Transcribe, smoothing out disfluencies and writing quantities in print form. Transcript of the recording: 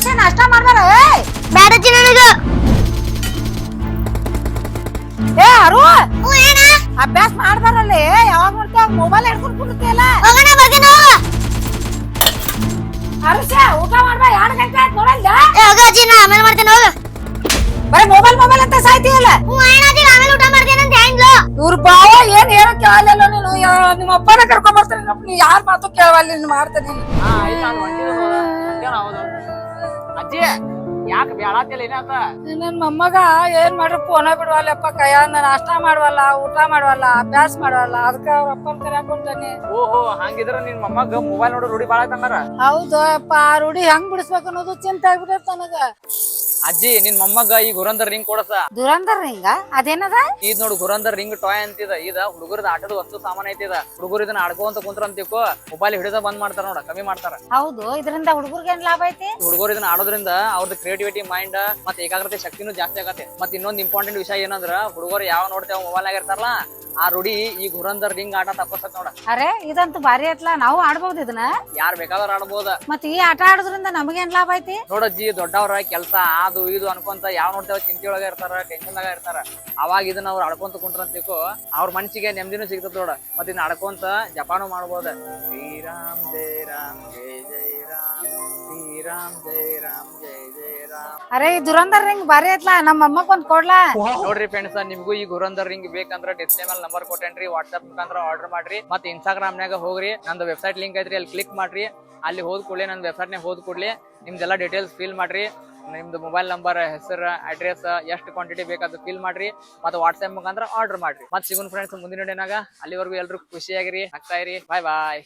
ವರ್ಷ ನಾಷ್ಟಾ ಮಾಡ್ದಾರ ಬ್ಯಾಡಜ್ಜಿ ನನಗ ಏ ಅರು ಅಭ್ಯಾಸ ಮಾಡ್ದಾರಲ್ಲಿ ಯಾವಾಗ ನೋಡ್ತೀಯ ಮೊಬೈಲ್ ಹಿಡ್ಕೊಂಡು ಕುಂತಿಯಲ್ಲ ಹೋಗೋಣ ಬರ್ತೀನಿ ಹೋಗ ಅರುಷ ಊಟ ಮಾಡ್ಬಾ 2 ಗಂಟೆ ಆಯ್ತು ನೋಡಲ್ಲ ಹೋಗ ಅಜ್ಜಿ ನಾ ಆಮೇಲೆ ಮಾಡ್ತೀನಿ ಹೋಗ ಬರೀ ಮೊಬೈಲ್ ಅಂತ ಸಾಯ್ತೀಯಲ್ಲ ಅಜ್ಜಿ ಆಮೇಲೆ ಊಟ ಮಾಡ್ತೀನಿ ಅಂತ ಹೇಳಿದ್ಲು ಇವ್ರ ಬಾವ ಏನ್ ಹೇಳಕ್ ಕೇಳಲ್ಲ ನೀನು ನಿಮ್ಮ ಅಪ್ಪನ ಕರ್ಕೊಂಡ್ ಬರ್ತಾನೆ ನೀ ಯಾರ ಮಾತು ಕೇಳವಲ್ಲ ನೀನು ಮಾಡ್ತಾನೆ ಅಜ್ಜಿ ಯಾಕೆ ಬ್ಯಾಡತ್ತಿಲ್ಲ ಏನಾತ ನನ್ ಮೊಮ್ಮಗ ಏನ್ ಮಾಡ್ರಿ ಫೋನ ಬಿಡ್ವಲ್ಲಪ್ಪ ಕೈಯ ನಾಷ್ಟಾ ಮಾಡ್ವಲ್ಲ ಊಟ ಮಾಡ್ವಲ್ಲ ಅಭ್ಯಾಸ ಮಾಡ್ವಲ್ಲ ಅದಕ್ಕ ಅವ್ರ ಅಪ್ಪನ ಕರ್ಯಾಕ್ ಹೊಂಟಾನೆ ಓಹೋ ಹಂಗಿದ್ರ ನಿನ್ ಮೊಮ್ಮಗ ಮೊಬೈಲ್ ನೋಡೋ ರೂಢಿ ಬಾಳ ಐತಂಗಾರ ಹೌದು ಅಪ್ಪ ಆ ರೂಢಿ ಹೆಂಗ್ ಬಿಡಿಸ್ಬೇಕು ಅನ್ನೋದು ಚಿಂತೆ ಆಗ್ಬಿಟ್ಟೈತ್ ನನಗ ಅಜ್ಜಿ ನಿನ್ ಮೊಮ್ಮಗ ಈ ಗುರಂದರ್ ರಿಂಗ್ ಕೊಡಸ ದುರಂದರ್ ಹಿಂಗ ಅದೇನದ ಇದ್ ನೋಡು ಗುರಂದರ್ ರಿಂಗ್ ಟಾಯ್ ಅಂತಿದ ಇದ ಹುಡುಗರದ ಆಟದ ವಸ್ತು ಸಾಮಾನ್ ಐತಿದ ಹುಡುಗರು ಇದನ್ನ ಆಡ್ಕೊಂತ ಕುಂತ್ರ ಅಂತಿಕೋ ಮೊಬೈಲ್ ಹಿಡಿದ ಬಂದ್ ಮಾಡ್ತಾರ ನೋಡ ಕಮ್ಮಿ ಮಾಡ್ತಾರ ಹೌದು ಇದರಿಂದ ಹುಡುಗರ್ಗೆ ಏನ್ ಲಾಭ ಐತಿ ಹುಡುಗರು ಇದನ್ನ ಆಡೋದ್ರಿಂದ ಅವ್ರದ್ದು ಕ್ರಿಯೇಟಿವಿಟಿ ಮೈಂಡ್ ಮತ್ತೆ ಏಕಾಗ್ರತೆ ಶಕ್ತಿನೂ ಜಾಸ್ತಿ ಆಗತ್ತೆ ಮತ್ತೆ ಇನ್ನೊಂದ್ ಇಂಪಾರ್ಟೆಂಟ್ ವಿಷಯ ಏನಂದ್ರ ಹುಡುಗರು ಯಾವ ನೋಡ್ತೇವ ಮೊಬೈಲ್ ಆಗಿರ್ತಾರಲ್ಲ ಆ ರೂಢಿ ಈ ಗುರಂದರ್ ರಿಂಗ್ ಆಟ ತಪ್ಪಸತ್ ನೋಡ ಅರೆ ಇದಂತೂ ಭಾರಿ ಐತ್ಲಾ ನಾವು ಆಡ್ಬಹುದು ಇದನ್ನ ಯಾರ್ ಬೇಕಾದ್ರೂ ಆಡ್ಬೋದ ಮತ್ ಈ ಆಟ ಆಡೋದ್ರಿಂದ ನಮಗೇನ್ ಲಾಭ ಐತಿ ನೋಡಜ್ಜಿ ದೊಡ್ಡವ್ರ ಕೆಲ್ಸ ಅದು ಇದು ಅನ್ಕೊಂತ ಯಾವ ನೋಡ್ತೇವ ಚಿಂತೆ ಒಳಗ ಇರ್ತಾರ ಟೆನ್ಷನ್ ದಾಗ ಇರ್ತಾರ ಅವಾಗ ಇದನ್ನ ಅವ್ರು ಆಡ್ಕೊಂತ ಕುಂತ್ರ ಅಂತಿಕೋ ಅವ್ರ ಮನಸ್ಸಿಗೆ ನೆಮ್ಮದಿನೂ ಸಿಗ್ತದ ನೋಡ ಮತ್ ಇದನ್ನ ಆಡ್ಕೊಂತ ಜಪಾನು ಮಾಡ್ಬೋದ ಶ್ರೀರಾಮ್ ಜೈ ರಾಮ್ ಜೈ ಜೈ ರಾಮ್ ಶ್ರೀರಾಮ್ ಜೈ ರಾಮ್ ಜೈ ಜೈ ರಾಮ್ ಅರೆ ಈ ದುರಂದರ್ ರಿಂಗ್ ಭಾರಿ ಐತ್ಲಾ ನಮ್ಮ ಅಮ್ಮಕ್ ಒಂದ್ ಕೊಡ್ಲಾ ನೋಡ್ರಿ ಫ್ರೆಂಡ್ಸ್ ನಿಮ್ಗೂ ಈ ಗುರಂದರ್ ರಿಂಗ್ ಬೇಕಂದ್ರ ಡಿಸ್ಪ್ಲೇ ಮೇಲೆ ನಂಬರ್ ಕೊಟ್ಟೇನ್ರಿ ವಾಟ್ಸ್ಆಪ್ ಮುಖಾಂತರ ಆರ್ಡರ್ ಮಾಡ್ರಿ ಮತ್ತೆ ಇನ್ಸ್ಟಾಗ್ರಾಮ್ ನಾಗ ಹೋಗ್ರಿ ನಂದು ವೆಬ್ಸೈಟ್ ಲಿಂಕ್ ಐತ್ರಿ ಅಲ್ಲಿ ಕ್ಲಿಕ್ ಮಾಡ್ರಿ ಅಲ್ಲಿ ಹೋದ್ ಕೂಡಲೇ ನನ್ನ ವೆಬ್ಸೈಟ್ ನಾಗ ಹೋದ್ ಕೂಡಲೇ ನಿಮ್ದೆಲ್ಲ ಡೀಟೇಲ್ಸ್ ಫಿಲ್ ಮಾಡ್ರಿ ನಿಮ್ದು ಮೊಬೈಲ್ ನಂಬರ್ ಹೆಸರು ಅಡ್ರೆಸ್ ಎಷ್ಟು ಕ್ವಾಂಟಿಟಿ ಬೇಕಾದ ಫಿಲ್ ಮಾಡ್ರಿ ಮತ್ತೆ ವಾಟ್ಸ್ಆಪ್ ಮುಖಾಂತರ ಆರ್ಡರ್ ಮಾಡ್ರಿ ಮತ್ತೆ ಸಿಗೋಣ ಫ್ರೆಂಡ್ಸ್ ಮುಂದಿನ ವಿಡಿಯೋನಾಗ ಅಲ್ಲಿವರೆಗೂ ಎಲ್ರು ಖುಷಿಯಾಗಿರಿ ಆಗ್ತಾ ಇರಿ ಬಾಯ್ ಬಾಯ್